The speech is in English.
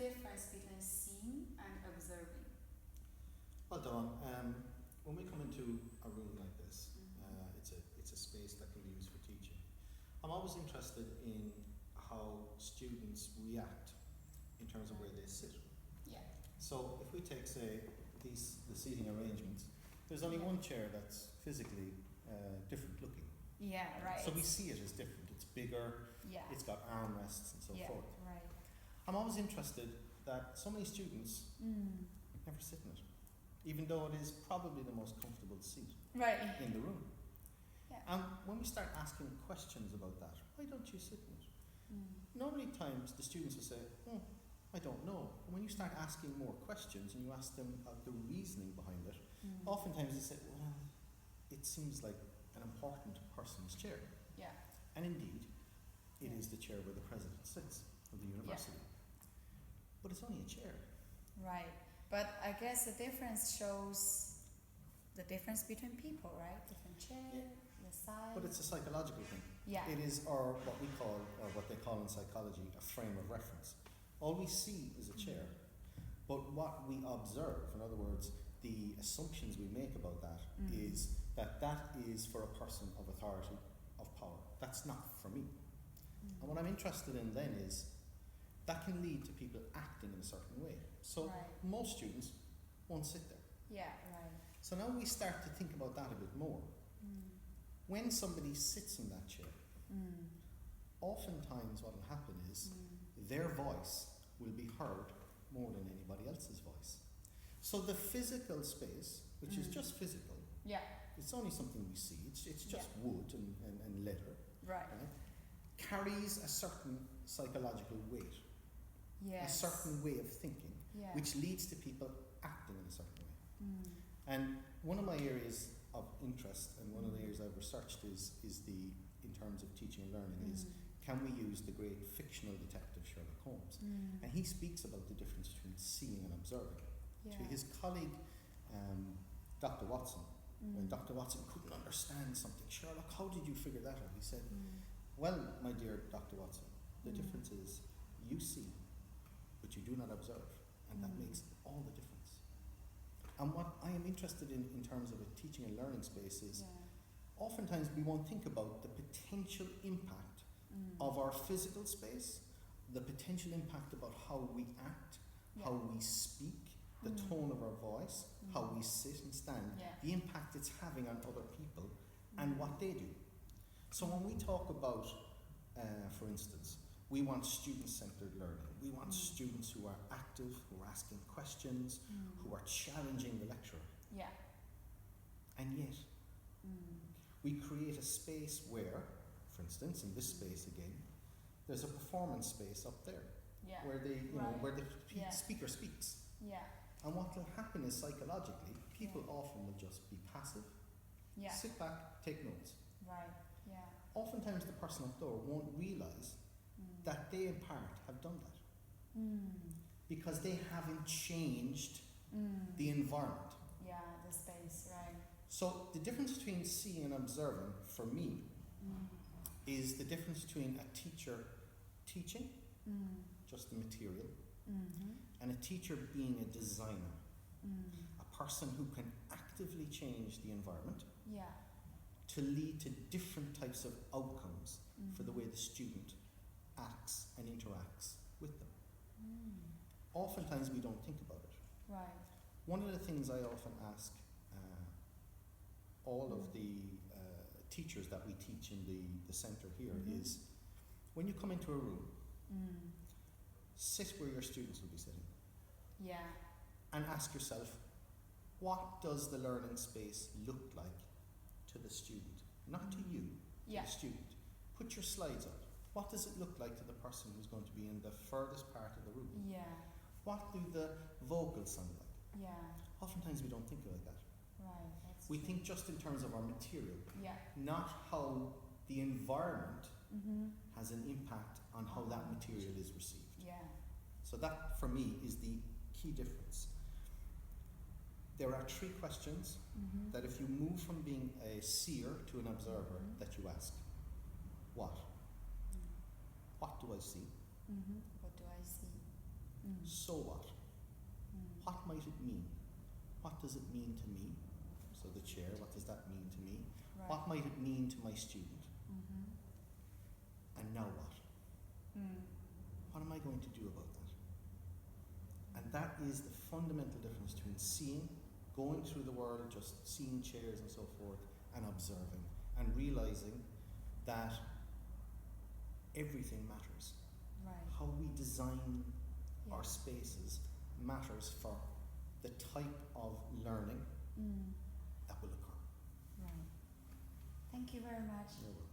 difference between seeing and observing? Well, Dawn, when we come into a room like this, Mm-hmm. it's a space that can be used for teaching. I'm always interested in how students react in terms of where they sit. Yeah. So if we take, say, the seating arrangements, there's only one chair that's physically different looking. Yeah, right. So we see it as different. It's bigger, Yeah. it's got armrests and so Yeah, forth. right. I'm always interested that so many students never sit in it, even though it is probably the most comfortable seat Right. in the room. Yeah. And when we start asking questions about that, why don't you sit in it? Normally times the students will say, I don't know. And when you start asking more questions and you ask them the reasoning behind it, oftentimes they say, well, it seems like an important person's chair. Yeah. And indeed, it is the chair where the president sits of the university. But it's only a chair. Right. But I guess the difference shows the difference between people, right? Different chair, the size. But it's a psychological thing. Yeah. It is what we call, or what they call in psychology, a frame of reference. All we see is a chair, but what we observe, in other words, the assumptions we make about that is that is for a person of authority, of power. That's not for me. And what I'm interested in then is that can lead to people acting in a certain way. So most students won't sit there. Yeah, right. So now we start to think about that a bit more. When somebody sits in that chair, oftentimes what will happen is their voice will be heard more than anybody else's voice. So the physical space, which is just physical, it's only something we see, it's just wood and leather, right, carries a certain psychological weight, a certain way of thinking, which leads to people acting in a certain way. And one of my areas of interest and one of the areas I've researched is in terms of teaching and learning is, can we use the great fictional detective Sherlock Holmes? And he speaks about the difference between seeing and observing. To his colleague, Dr. Watson, when Dr. Watson couldn't understand something, Sherlock, how did you figure that out? He said, well, my dear Dr. Watson, the difference is you see, but you do not observe, and that makes all the difference. And what I am interested in terms of a teaching and learning space is, oftentimes we won't think about the potential impact of our physical space, the potential impact about how we act, how we speak, the tone of our voice, how we sit and stand, the impact it's having on other people and what they do. So when we talk about, for instance, we want student-centered learning. We want students who are active, who are asking questions, who are challenging the lecturer. Yeah. And yet, we create a space where, for instance, in this space again, there's a performance space up there, where where the speaker speaks. Yeah. And what will happen is psychologically, people often will just be passive, sit back, take notes. Right. Yeah. Oftentimes the person up there won't realise that they in part have done that. Because they haven't changed the environment. Yeah, the space, right. So the difference between seeing and observing, for me, is the difference between a teacher teaching, just the material, and a teacher being a designer. A person who can actively change the environment to lead to different types of outcomes for the way the student acts and interacts with them. Oftentimes we don't think about it. Right. One of the things I often ask all of the teachers that we teach in the centre here is, when you come into a room, sit where your students will be sitting. Yeah. And ask yourself, what does the learning space look like to the student? Not to you, to the student. Put your slides up. What does it look like to the person who's going to be in the furthest part of the room? Yeah. What do the vocals sound like? Yeah. Oftentimes we don't think like that. Right. That's We true. think just in terms of our material, Yeah. not how the environment has an impact on how that material is received. Yeah. So that, for me, is the key difference. There are three questions that if you move from being a seer to an observer, that you ask. What? What do I see? What do I see? So what? What might it mean? What does it mean to me? So the chair, what does that mean to me? Right. What might it mean to my student? And now what? What am I going to do about that? And that is the fundamental difference between seeing, going through the world, just seeing chairs and so forth, and observing, and realizing that everything matters. Right. How we design our spaces matters for the type of learning that will occur. Right. Thank you very much. You're welcome.